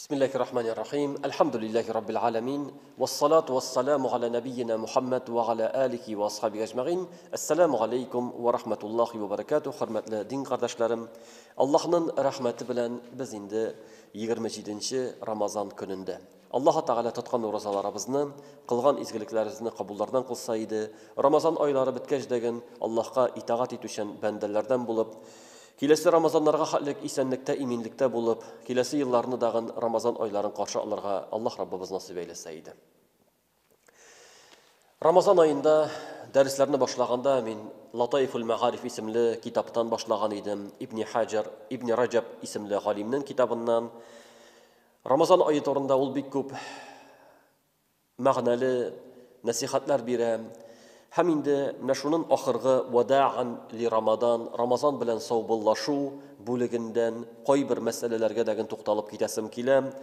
Bismillahirrahmanirrahim. Elhamdülillahi Rabbil alemin. Vessalatu vesselamu ala nebiyyina Muhammed ve ala alihi ve ashabi ecma'in. Esselamu aleykum ve rahmetullahi ve berekatuhu. Hürmetli din kardeşlerim. Allah'ın rahmeti bilen biz indi 27. Ramazan gününde. Allah Teala tutkan uğrazalarımızı, kılgan izgiliklerimizi kabullardan kılsaydı, Ramazan ayları bitkeçdegin Allah'a itaat etüşen bendelerden bulup, Kilesi Ramazanlarga halik isenlikte, iminlikte bulup, kilesi yıllarını dağın Ramazan ayların karşı alırga Allah Rabbimiz nasip eyleseydi. Ramazan ayında derslerini başlaganda min Lataiful Ma'arif isimli kitaptan başlagan idim. İbn Recep isimli galimnin kitabından Ramazan ayı torunda ol bik köp ma'nalı nasihatler birem. Hem indi şunun ahırgı vada'an li Ramazan bilen savbullaşu bölüginden koy bir meselelerge degin toxtalıp gitesim kilem.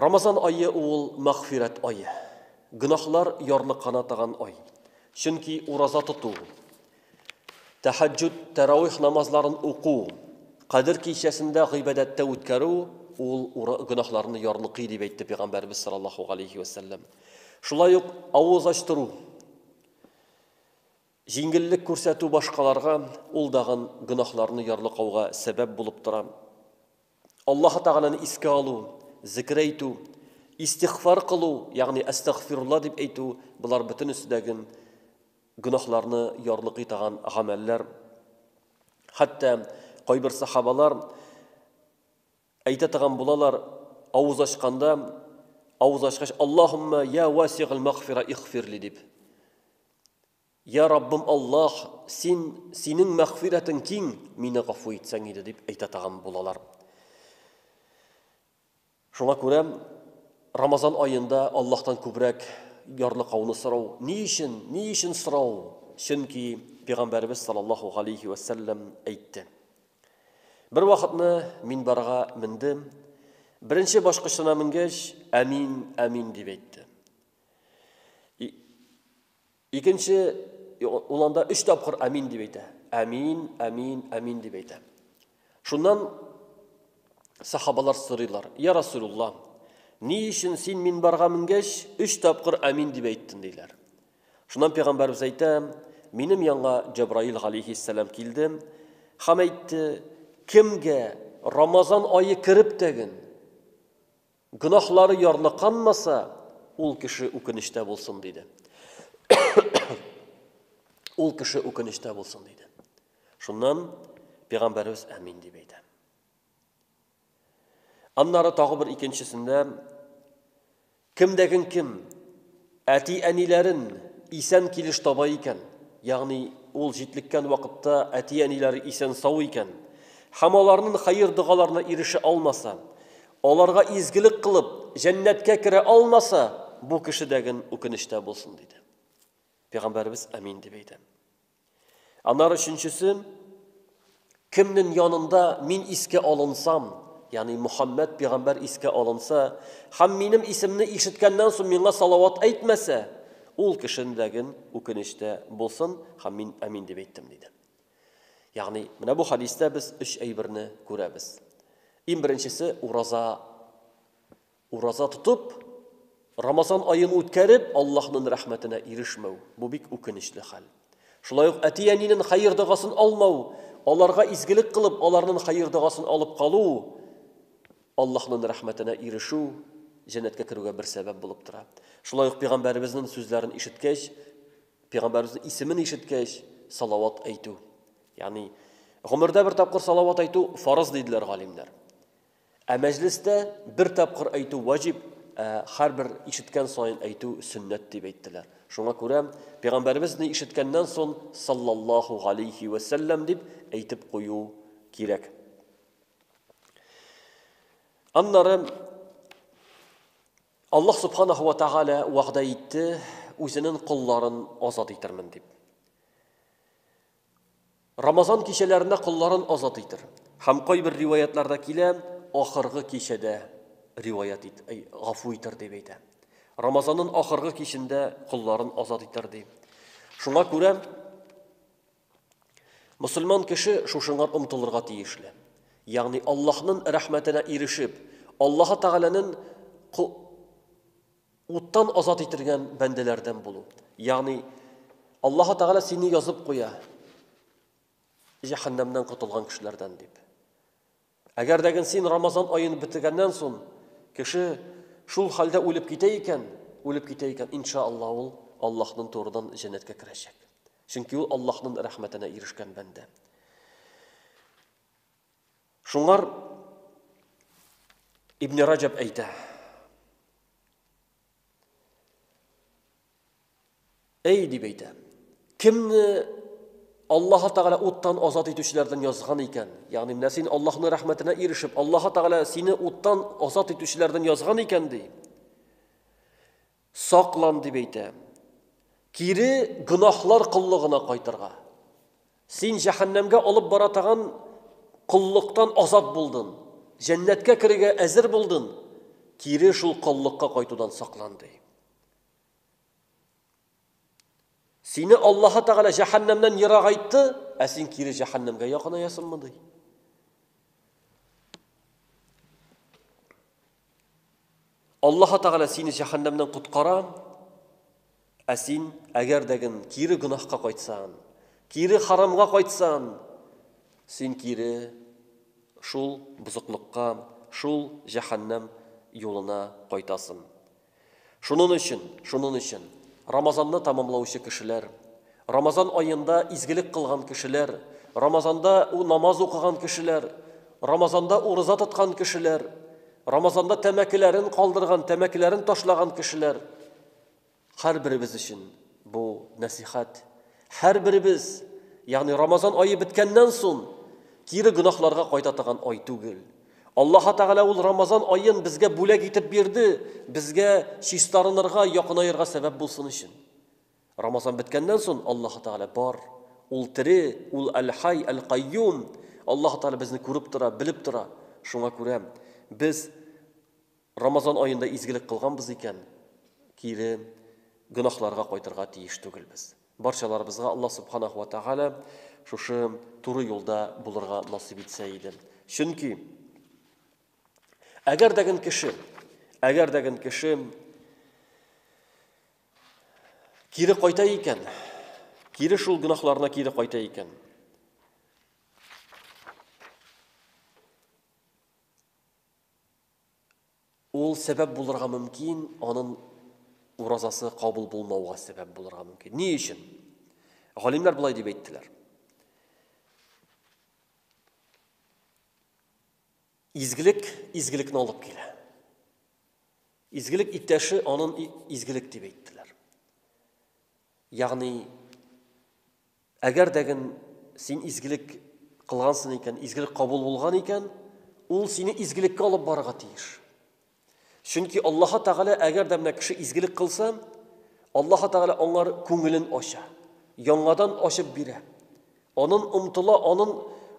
Ramazan ayı ol mağfiret ayı. Günahlar yarlıqana tağan ay. Çünkü uraza tutu, tehaccüd, teravih namazların oku, Kadir kişesinde gıybedette utkaru, ol günahlarını yarlıqı deyip etti Peygamberimiz sallallahu aleyhi ve sellem. Şulay yok avuz açtırı. Жеңіллік көрсету башқаларға ол дағын günahlarını yarlıqауға sebep bulup duram. Allah Tağalanı iske alu, zikir eytu, istiğfar kılu, yani estağfirullah deyip eytu, bunlar bütün üstüdegin günahlarını yarlıqı tağan ameller. Hatta koy bir sahabalar eyte tağan bulalar avuz açqanda, avuz açqaş Allahümme ya vasiqil mağfira iğfirli deyip. Ya Rabbim Allah, senin mağfiretin kim? Mine gafu etsen edi deyip eytetağın bulalar. Şuna göre Ramazan ayında Allah'tan kübrek yarlıqavını sırau. Ni işin sırau? Çünkü Peygamberimiz sallallahu aleyhi ve sellem eytti. Bir vakitni minbarga mindim. Birinci başqışına mingeç, amin deyip eytti. İkinci olanda 3 tapqır amin deyip eytti. Amin deyip eytti. Şundan sahabalar soruyorlar. Ya Resulullah, ni için sen minbarga mingeç 3 tapqır amin deyip eyttin deyler. Şundan Peygamberimiz eytti, benim yanına Cebrail aleyhisselam keldim. Ham eytti, kimge Ramazan ayı kirip degin günahları yarlıqanmasa ol kişi ukunishte bolsun dedi. Ol kişi ukunishte bolsun dedi. Şundan Peygamberimiz amin deyip eydi. Anları tağı bir ikincisinde kimdegin kim ati anilerin isen kiliş tabayıken, yani ol jitlikken vakitte ati anileri isen savu iken, hamalarının hayır dağalarına irişi almasa, onlarga izgilik kılıp cennetke kire almasa, bu kişi degin ukunishte bolsun dedi. Peygamberimiz amin deyip eydi. Anlar üçüncüsü, kimnin yanında min iske alınsam, yani Muhammed Peygamber iske alınsa, ham benim isimni işitkenden sonra minga salavat etmese, ol kişinin degin ukunishte bolsun, ham min amin deyip eyttim dedi. Yani bu hadiste biz 3 eybirini göremiz. En birincisi uraza tutup, Ramazan ayını ötkərib, Allah'ın rahmetine erişmeu. Bu bik ukunishli hal. Şulay yok, atiyeninin hayır dağasını almau, onlarga izgilik kılıp, onların hayır dağasını alıp kalu, Allah'ın rahmetine erişu, cennetke kiruga bir sebep bulup dura. Şulay yok, Peygamberimizin sözlerini işitkeş, Peygamberimizin ismini işitkeş, salavat eytu. Yani, ömürde bir tapqır salavat eytu, farz dediler galimler. Mecliste bir tapqır eytu vacib, her bir işitken sayın eytu sünnet deyip eyttiler. Şuna göre Peygamberimizini işitkenden son sallallahu aleyhi ve sellem deyip eytip koyu gerek. Anlarım Allah subhanahu ve teala va'da etti, özünün kulların azat etirmin deyip. Ramazan kişilerinde kulların azat etir. Hem koy bir rivayetlerde kile, ahırgı kişide rivayet gafu etir deyip eydi. Ramazanın ahırgı kişinde kulların azat etir deyip. Şuna göre Müslüman kişi şuşunlar umtulurga tiyişli. Yani Allah'ın rahmetine erişip, Аллаһ Тәгаләнең уттан азат итергән бәндәләрдән булу. Ягъни Аллаһ Тәгалә сине язып куя. Җәһәннәмнән котылган кешеләрдән дип. Әгәр дә син Рамазан аен бетергәннән соң кеше шул хәлдә үлеп китә икән, иншаалла ул Аллаһның турыдан җәннәткә керәчәк. Чөнки ул Аллаһның рәхмәтенә ирешкән бәндә. Шуңар Ибн Раҗаб әйтә. Эй дип әйтә. Кемне Аллаһ Тәгалә уттан азат итүчеләрдән язган икән, ягъни менә син Аллаһның рәхмәтенә ирешеп, Аллаһ Тәгалә сине уттан азат итүчеләрдән язган икән ди. Саклан дип әйтә. Кире гынахлар кыллыгына кайтырга. Син җәһәннәмгә алып бара торган кыллыктан азат булдың. Җәннәткә керергә әзер булдың. Кире шул кыллыкка кайтудан саклан ди. Сине Аллаһ Тәгалә җәһәннәмнән ерагайтты, ә син кире җәһәннәмгә якынаясыңмы ди. Аллаһ Тәгалә сине җәһәннәмнән коткара, ә син әгәр дәген кире гынахка кайтсаң, кире харамга кайтсаң, син кире шул бузыклыкка, шул җәһәннәм юлына кайтасың. Шуның өчен Рамазанны тамамлаучы кешеләр, Рамазан аенда изгелек кылган кешеләр, Рамазанда намаз укыган кешеләр, Рамазанда урыза тоткан кешеләр, Рамазанда тәмәкеләрен калдырган, тәмәкеләрен ташлаган кешеләр, һәрберебез өчен бу насихат. Һәрберебез, ягъни Рамазан ае биткәннән соң кире гынахларга кайта торган ай түгел. Аллаһ Тәгалә ул Рамазан аен безгә бүләк итеп бирде, безгә чистарынырга, якынайырга сәбәп булсын өчен. Рамазан биткәннән соң Аллаһ Тәгалә бар, ул тире, ул әл-хай, әл-кайюм. Аллаһ Тәгалә безне күреп тора, билеп тора. Шуңа күрә без Рамазан аенда изгелек кылганбыз икән, кире гынахларга кайтырга тиеш түгелбез. Барчаларыбызга Аллаһ Субханаһу ва Тәгалә шушы туры юлда булырга насип итсә иде. Чөнки әгәр дәген кеше кире кайта икән, кире шул гынахларына кире кайта икән, ул сәбәп булырга мөмкин, аның уразасы кабул булмауга сәбәп булырга мөмкин. Ни өчен? Галимнәр булай дип әйттеләр. Изгелекне алып килә. Изгелек иптәше аның изгелек дип әйттеләр. Ягъни әгәр дәген син изгелек кылгансың икән, изгелек кабул булган икән, ул сине изгелеккә алып барырга тиеш. Чөнки Аллаһ Тәгалә әгәр дә менә кеше изгелек кылса, Аллаһ Тәгалә аңар күңелен ача, яңадан ачып бирә. Аның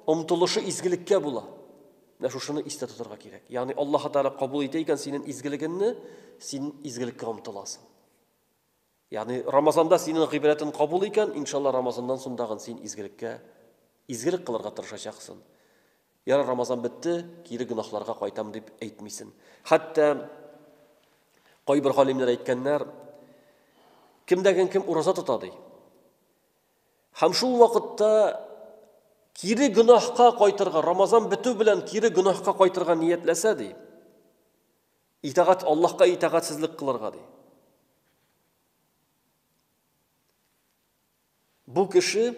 омтылышы изгелеккә була. Менә шушыны истә тотарга кирәк. Ягъни Аллаһ Тәгалә кабул итә икән синең изгелегеңне, син изгелеккә омтыласың. Ягъни Рамазанда синең гыйбрәтең кабул икән, иншалла Рамазаннан соң дагы син изгелек кылырга тырышачаксың. Яра Рамазан бетте, кире гынахларга кайтам дип әйтмисең. Хәтта кайбер галимнәр әйткәннәр, кемдәген кем ураза тота ди. Һәм шул вакытта кире гынахка кайтырга, Рамазан бетү белән кире гынахка кайтырга ниятләсә ди. Итагать Аллаһка итагатьсезлек кылырга ди. Бу кеше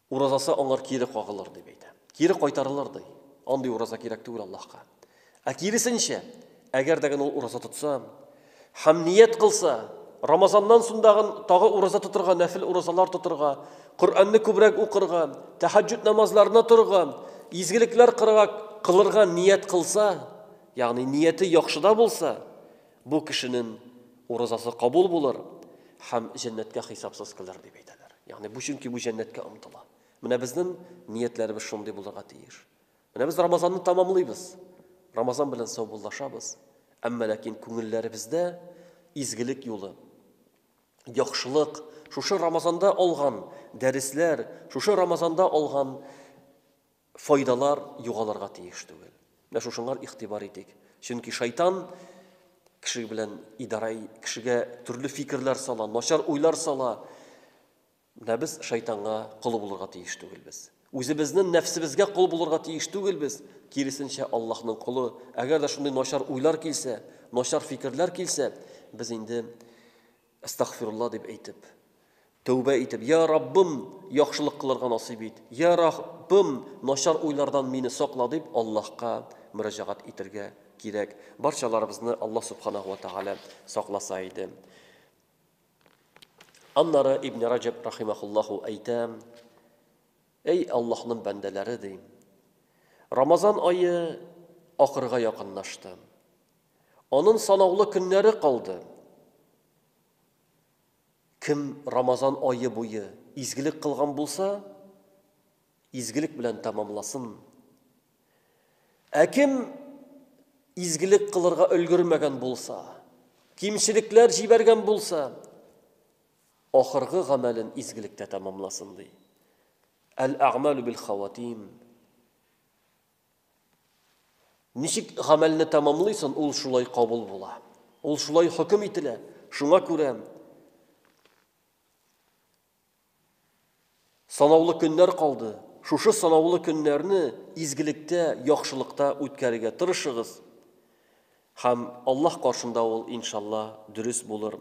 уразасы аңар кире кагылыр дип әйтә. Кире кайтарылыр ди. Андый ураза кирәк түгел Аллаһка. Ә киресенчә, әгәр дәген ул ураза тотса, һәм ният кылса, Рамазаннан соң тагы ураза тотырга, нәфил уразалар тотырга, Коръәнне күбрәк укырга, тәһәҗҗүд намазларына торырга, изгелекләр кылырга ният кылса, ягъни нияте яхшыда булса, бу кешенең уразасы кабул булыр һәм җәннәткә хисапсыз килер дип әйтәләр. Ягъни бу чөнки бу җәннәткә омтыла. Менә безнең ниятләребез шундый булырга тиеш. Менә без Рамазанны тамамлыйбыз. Рамазан белән саубуллашабыз. Әмма ләкин күңелләребездә изгелек юлы, яхшылык, шушы Рамазанда алган дәресләр, шушы Рамазанда алган файдалар югалырга тиеш түгел. Менә шушыңар игътибар итик. Чөнки шайтан кеше белән идарә, кешегә төрле фикерләр сала, начар уйлар сала. Менә без шайтанга кул булырга тиеш түгелбез. Үзебезнең нәфсебезгә кул булырга тиеш түгелбез. Киресенчә Аллаһның кулы. Әгәр дә шундый начар уйлар килсә, начар фикерләр килсә, без инде астагфирулла дип әйтеп, тәүбә итеп, я Раббым, яхшылык кылырга насыйп ит. Я Раббым, начар уйлардан мине сакла дип Аллаһка мөрәҗәгать итәргә кирәк. Барчаларыбызны Аллаһ субханаһу ва тааля сакласа иде. Аннары Ибн Раҗаб рахимахуллаху әйтә: "Эй Аллаһның бәндәләре" ди. Рамазан айы ахырга якынлашты. Аның санаулы көннәре калды. Кем Рамазан айы буе изгелек кылган булса, изгелек белән тамамласын. Ә кем изгелек кылырга өлгермәгән булса, кимчелекләр җибәргән булса, ахыргы гамәлен изгелектә тамамласын ди. Әл-әгъмалу бил-хаватим. Ничек гамәлне тамамлыйсың, ул шулай кабул була. Ул шулай хөкем ителә. Шуңа күрә санаулы көннәр калды. Шушы санаулы көннәрне изгелектә, яхшылыкта үткәрергә тырышыгыз. Һәм Аллаһ каршында ул иншалла дөрес булыр.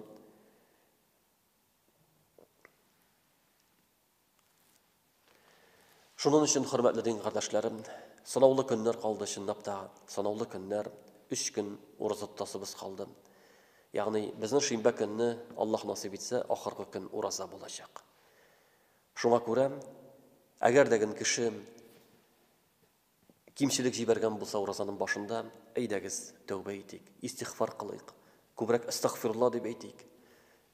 Шуның өчен, хөрмәтле дин кардәшләрем, санаулы көннәр калды, чынлап та, санаулы көннәр, 3 көн ураза тотасыбыз калды. Ягъни безнең шимбә көнне Аллаһ насыйп итсә, ахыргы көн ураза булачак. Шуңа күрә, әгәр дә кеше кимчелек җибәргән булса уразаның башында, әйдәгез, тәүбә итик, истигъфар кылыйк, күбрәк астагфирулла дип әйтик.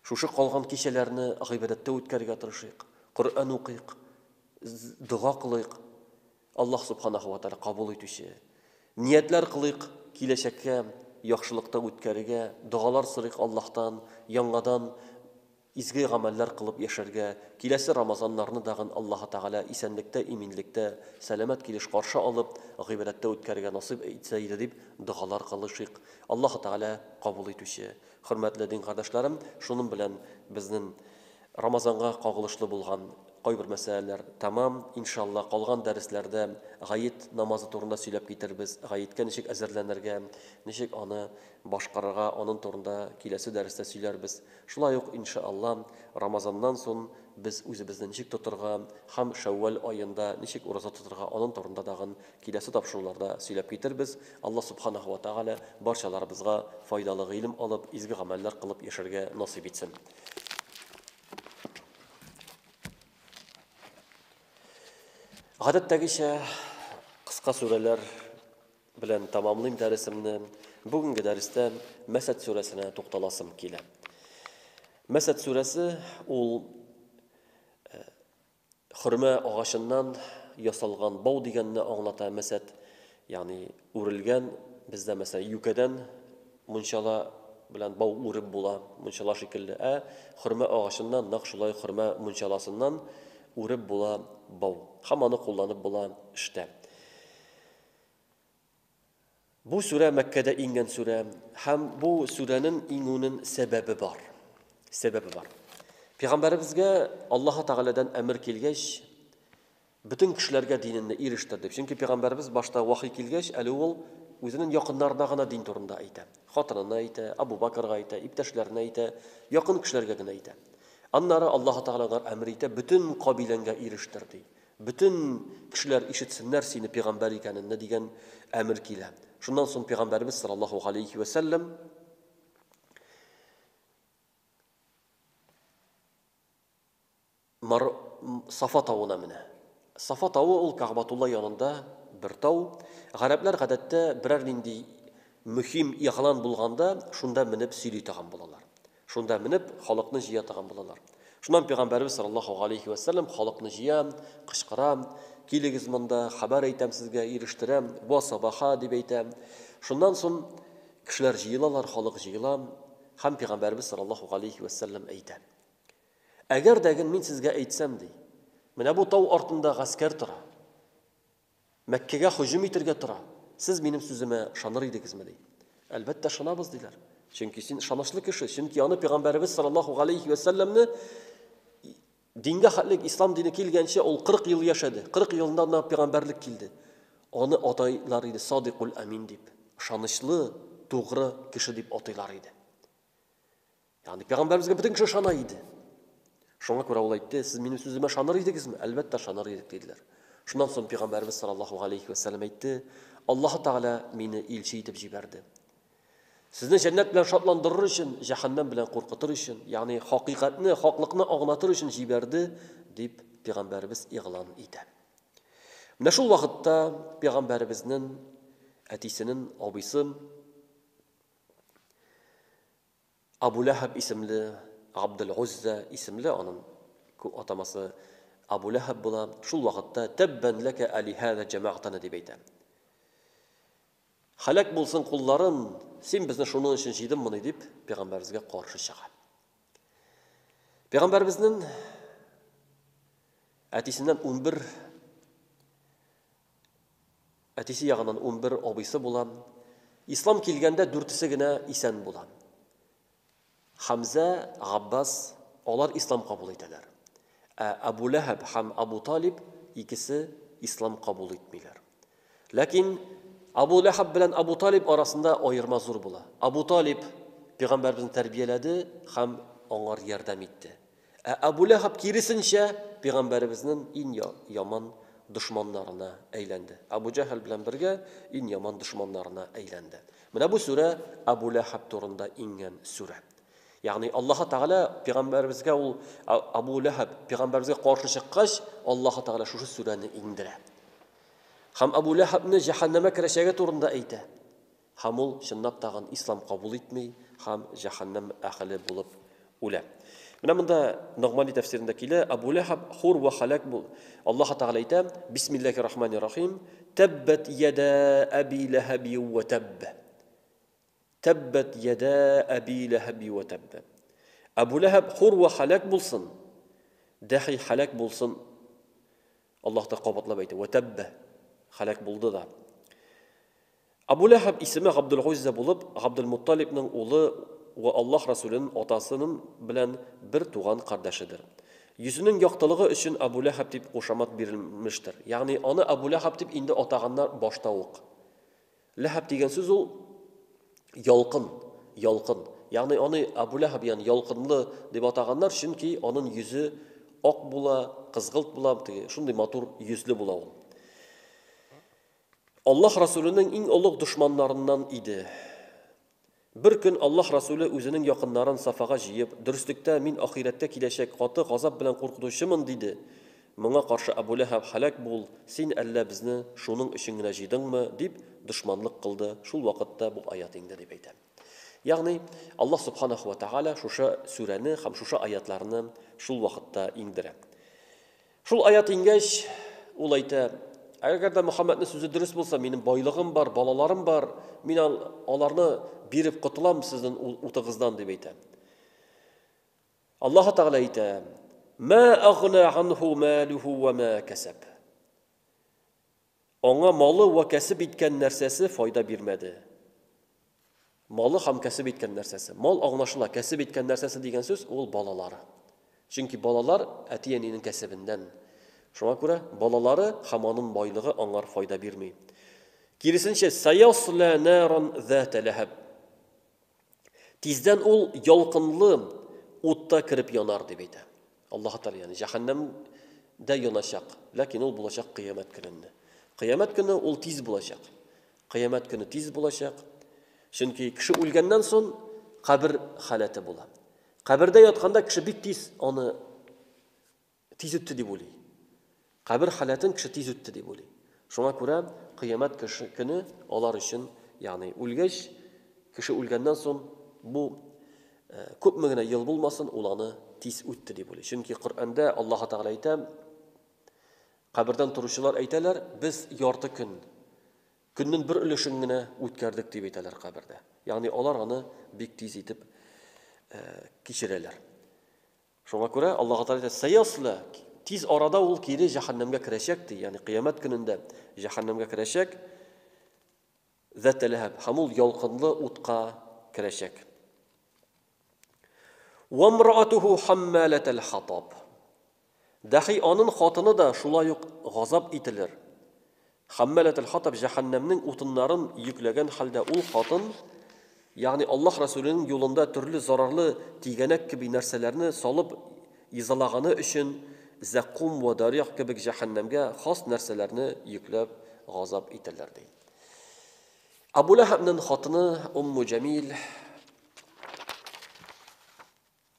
Шушы калган кичәләрне гыйбадәттә үткәрергә тырышыйк, Коръән укыйк, дуга кылыйк. Аллаһ субханаһу ва тааля кабул итүче. Ниятләр кылыйк, киләчәккә яхшылыкта үткәрергә, дугалар сорыйк Аллаһтан, яңадан изге гамәлләр кылып яшәргә, киләсе Рамазаннарны дагын Аллаһ Тәгалә исәнлектә, иминлектә, сәламәт килеш каршы алып, гыйбадәттә үткәрергә насыйп итсә иде дип дугалар кылышыйк. Аллаһ Тәгалә кабул итүче. Хөрмәтле дин кардәшләрем, шуның белән безнең Рамазанга кагылышлы булган кайбер мәсьәләләр тамам. Иншалла калган дәресләрдә гаит намазы турында сөйләп китербез. Гаиткә ничек әзерләнергә, ничек аны башкарырга, аның турында киләсе дәрестә сөйләрбез. Шулай ук иншалла Рамазаннан соң без үзебезне ничек тотырга һәм Шәввал аенда ничек ураза тотырга, аның турында дагы киләсе тапшыруларда сөйләп китербез. Аллаһ субханаһу ва тааля барчаларыбызга файдалы гыйлем алып, изге гамәлләр кылып яшәргә насыйп итсен. Гадәттәгечә кыска сүрәләр белән тамамлыйм дәресемне. Бүгенге дәрестә Мәсәд сүрәсенә тукталасым килә. Мәсәд сүрәсе ул хөрмә агачыннан ясалган бау дигәнне аңлата. Мәсәд, ягъни үрелгән, бездә мәсәлән юкәдән мунчала белән бау үреп була, мунчала шикелле. Хөрмә агачыннан, нәкъ шулай хөрмә мунчаласыннан үреп була бау. Һәм аны кулланып була эштә. Бу сүрә Мәккәдә ингән сүрә, һәм бу сүрәнең иңүнең сәбәбе бар. Пәйгамбәребезгә Аллаһ Тәгаләдән әмер килгәч, бөтен кешеләргә диненне ирештер дип. Чөнки Пәйгамбәребез башта вахый килгәч, әле ул үзенең якыннарына гына дин турында әйтә. Хатынына әйтә, Абу Бакырга әйтә, иптәшләренә әйтә, якын кешеләргә генә әйтә. Аннары Аллаһ Тәгаләгә әмер итә, бөтен кабиләнгә ирештер ди. Бөтен кешеләр ишетсеннәр сине пәйгамбәр икәнен дигән әмер килә. Шуннан соң Пәйгамбәрбез саллаллаһу алейхи ва саллям Сафа тауына менә. Сафа тауы ул Кәгъбәтулла янында бер тау. Гарәпләр гадәттә берәр нинди мөһим игълан булганда шунда менеп сөйли торган булалар. Шунда менеп халыкны җыя торган булалар. Шуннан Пәйгамбәрбез саллаллаһу алейхи ва саллям халыкны җыя, кычкыра, килегез монда, хәбәр әйтәм сезгә, ирештерәм, ва сабаха дип әйтәм. Шуннан соң кешеләр җыелалар, халык җыела, һәм Пәйгамбәрбез саллаллаһу алейхи ва саллям әйтә: "Әгәр дәген мин сезгә әйтсәм ди, менә бу тау артында гаскәр тора. Мәккәгә һөҗүм итәргә тора. Siz benim sözüme şanır idinizmi deydi. Elbette şanabız diler. Çünkü sen şanaşlı kişi. Çünkü yani Peygamberimiz sallallahu aleyhi ve sellem'ni dinge hatlik İslam dini kilgençe ol 40 yıl yaşadı. 40 yılında peygamberlik kildi. Onu adaylarıydı Sadikul Amin deyip. Şanışlı, doğru kişi deyip adaylarıydı. Yani Peygamberimizge bütün kişi şanaydı. Şuna göre olaydı. Siz benim sözüme şanır idinizmi? Elbette şanır idik dediler. Şundan sonra Peygamberimiz sallallahu aleyhi ve sellem aytdı. Allah Teala beni elçi etip jiberdi. Sizni cennet bilen şatlandırır için, cehennem bilen korkutur için, yani hakikatini, haklıkını anlatır için jiberdi, deyip Peygamberimiz ilan edi. Mine şul vakitte Peygamberimizin etisinin abisi Abu Lahab isimli, Abdüluzza isimli onun ataması Abu Lahab bulan şul vakitte tebben leke alihâze cemaatana deyip eydi. Halak bulsun kulların, sen bizni şunun için jiydin bunu deyip Peygamberimizge karşı çıkar. Peygamberimizin etisinden 11 etisi yağından 11 abisi bulan, İslam kilgende 4'isi gine isen bulan. Hamza, Abbas, onlar İslam kabul ettiler. Abu Lahab ham Abu Talib ikisi İslam kabul etmiyorlar. Lakin Abu Lahab bilen Abu Talib arasında ayırma zor bula. Abu Talib Peygamberimizni terbiyeledi, hem onlar yardım etti. Abu Lahab kirisinçe Peygamberimizin en yaman düşmanlarına eylendi. Abu Cehil bilen birge en yaman düşmanlarına eylendi. Mine bu sure Abu Lahab turunda ingen sure. Yani Allah Teala Peygamberimizge Abu Lahab Peygamberimizge karşı çıkkaç Allah Teala şu sureni indire. Ham Abu Lahab'ni cehenneme kirişege turunda eydi. Ham ol şınnap tağın İslam kabul etmeyi, ham cehennem ahli bulup ule. Mine bunda normal tefsirindekiyle Abu Lahab hur ve halak bul. Allah Teala eydi. Bismillahirrahmanirrahim. Tebbet yeda Abi Lahabi ve tebbe. Tebbet yeda Abi Lahabi ve tebbe. Abu Lahab hur ve halak bulsun. Dahi halak bulsun. Allah da qabatla eydi. Ve tebbe. Halak buldu da. Abu Lahab ismi Abdüluzza bulup, Abdülmuttalib'nin oğlu ve Allah Resulü'nün atasının bilen bir tuğan kardeşidir. Yüzünün yaktılığı için Abu Lahab deyip koşamat verilmiştir. Yani onu Abu Lahab deyip indi atağanlar başta ok. Lahab degen söz o yalqın, yalqın. Yani onu Abu Lahab yani yalqınlı deyip atağanlar çünkü onun yüzü ok bula, kızgılt bula, şunday matur yüzlü bula ol. Allah Resulü'nün en uluq düşmanlarından idi. Bir gün Allah Resulü özünün yakınların safaga jiyip, dürüstlükte min ahirette kileşek katı gazap bilen korkutuşumın dedi. Mına karşı Abu Lahab halak bul, sen elle bizni şunun işine jiydin mi deyip düşmanlık kıldı. Şul vakitte bu ayet indi deyip eydi. Yani Allah Subhanahu ve Teala şuşa sureni, ham şuşa ayetlerini şul vakitte indire. Şul ayet ingeç, olayta eğer de Muhammed'in sözü dürüst olsa, benim baylığım var, balalarım var, ben onlarını birip kutulam sizin utağızdan deyip eytem. Allah Teala eytem. Ma aghna anhu maluhu ve ma kasab. Ona malı ve kasıb etken nersesi fayda vermedi. Malı ham kasıb etken nersesi. Mal anlaşıla kasıb etken nersesi degen söz ol balaları. Çünkü balalar etiyeninin kasıbinden. Şuna göre balaları hamanın baylığı onlar fayda vermeyi. Kirisinçe sayasla naran zate lahab. Tizden ol yalqınlı utta kirip yanar deydi. Allah Teala yani cehennemde yanacak. Lakin ol bulacak kıyamet gününde. Kıyamet günü ol tiz bulacak. Kıyamet günü tiz bulacak. Çünkü kişi ölgenden son kabir haleti bular. Kabirde yatkanda kişi bir tiz onu tiz üttü deyip oluyor. Kabir halatin kişi tiz üttü deyip oluyor. Şuna göre kıyamet günü onlar için yani ölgeç kişi ölgenden son bu köp mügüne yıl bulmasın olanı tiz üttü deyip oluyor. Çünkü Kur'an'da Allah Teala ayta kabirden turuşular aytalar biz yartı gün günün bir ülüşüngüne ütkerdik deyip aytalar kabirde. Yani onlar onu bik tiz etip kişireler. Şuna göre Allah Teala ayta sayasla tiz arada ol kiri cehennemge kireşekti. Yani kıyamet gününde cehennemge kireşek. Зәт ләһәб, һәм ул ялкынлы утка керәчәк. Вамраатуху хаммалатал хатаб. Дахи аның хатыны да шулай ук газап ителер. Хаммалатал хатаб җәһәннәмнең утыннарын йөкләгән хәлдә ул хатын, ягъни Аллаһ Расулының юлында төрле зарарлы тигәнәк кеби нәрсәләрне салып изалаганы өчен зәккум ва дарих кебек җәһәннәмгә хас нәрсәләрне йөкләп газап ителер ди. Абу Ләһәбнең хатыны Умму Җәмил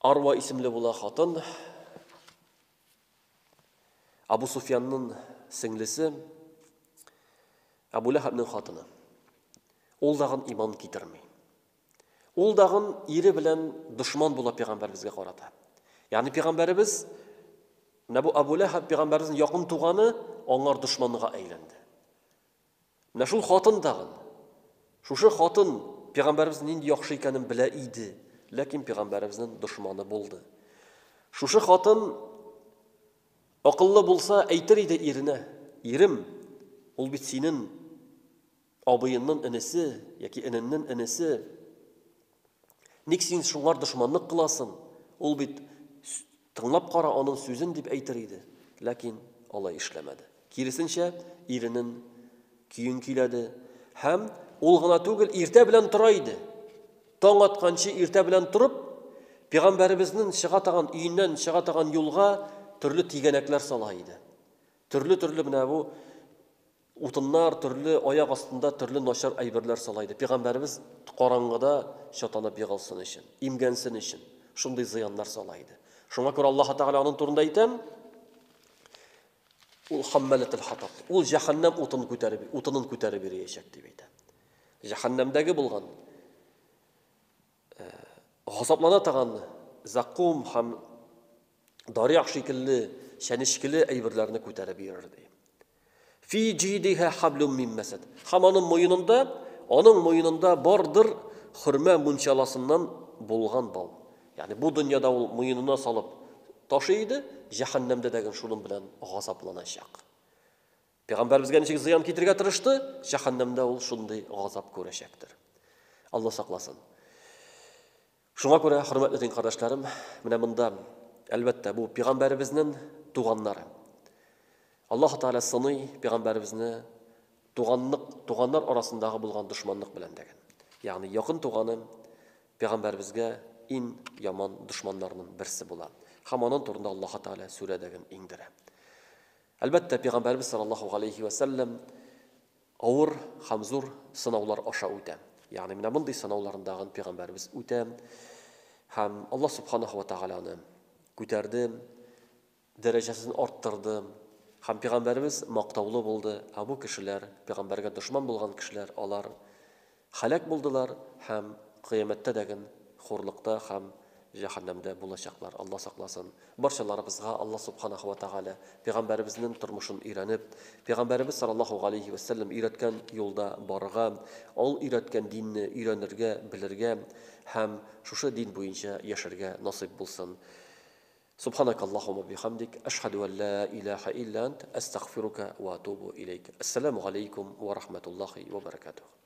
Арва исемле була хатын. Абу Суфьянның сеңлесе Абу Ләһәбнең хатыны. Ул дагын иман китерми. Ул дагын ире белән дошман була пәйгамбәребезгә карата. Ягъни пәйгамбәребез Абу Ләһәб пәйгамбәребезнең якын туганы аңар дошманга әйләнде. Менә шул хатын дагын. Шушы хатын пәйгамбәребез нинди яхшы икәнен белә иде, ләкин пәйгамбәребезнең дошманы булды. Шушы хатын акыллы булса әйтер иде иренә: "Ирем, ул бит синең абыйыңның энесе яки энеңнең энесе. Ник син шулар дошманлык кыласың? Ул бит тыңлап кара аның сүзен" дип әйтер иде. Ләкин алай эшләмәде. Киресенчә, иренең көйен көйләде. Һәм ул гына түгел, иртә белән тора иде. Таң атканчы иртә белән турып, пәйгамбәребезнең чыга таган өеннән чыга таган юлга төрле тигәнәкләр сала иде. Төрле менә бу утыннар, төрле аяк астында төрле начар әйберләр сала иде. Пәйгамбәребез караңгыда шатанып егылсын өчен, имгәнсен өчен шундый зыяннар сала иде. Шуңа күрә Аллаһ Тәгалә аның турында әйтәм, ул хаммалатул хатаб. Ул җәһәннәм утын күтәреп йөрәчәк дип әйтә. Җәһәннәмдәге булган газаплана таган заккум һәм дарих шикелле, шәнишкеле әйберләрне күтәреп йөрер ди. Фи җидиһа хаблум мин масад. Һәм аның муенында бардыр хөрмә мунчаласыннан булган бал. Ягъни бу дөньяда ул муенына салып ташый иде, җәһәннәмдә дәген шуның белән газапланачак. Пәйгамбәребезгә ничек зыян китергә тырышты, җәһәннәмдә ул шундый газап күрәчәктер. Алла сакласын. Шуңа күрә, хөрмәтле дин кардәшләрем, менә монда әлбәттә бу пәйгамбәребезнең туганнары. Аллаһ Тәгалә сыный пәйгамбәребезне туганнар арасындагы булган дошманлык белән дәген. Ягъни якын туганы пәйгамбәребезгә иң яман дошманнарның берсе була. Һәм аның турында Аллаһ Тәгалә сүрәдәген иңдерә. Әлбәттә пәйгамбәрбез саллаллаһу алейхи ва саллям авыр һәм зур сынаулар аша үтә. Ягъни менә мондый сынауларындагы пәйгамбәрбез үтә һәм Аллаһ субханаһу ва тәгаләне күтәрде, дәрәҗәсен арттырды. Һәм пәйгамбәрбез мактаулы булды. Бу кешеләр, пәйгамбәргә дошман булган кешеләр, алар халак булдылар һәм кыямәттә дәген хурлыкта һәм җәһәннәмдә булачаклар. Алла сакласын. Барчаларыбызга Алла субханаһу ва тәгалә пәйгамбәребезнең тормышын өйрәнеп, пәйгамбәребез саллаллаһу алейхи ва саллям өйрәткән юлда барырга, ул өйрәткән динне өйрәнергә, белергә һәм шушы дин буенча яшәргә насыйп булсын. سبحانك اللهم وبحمدك أشهد أن لا إله إلا أنت أستغفرك وأتوب إليك. السلام عليكم ورحمة الله وبركاته.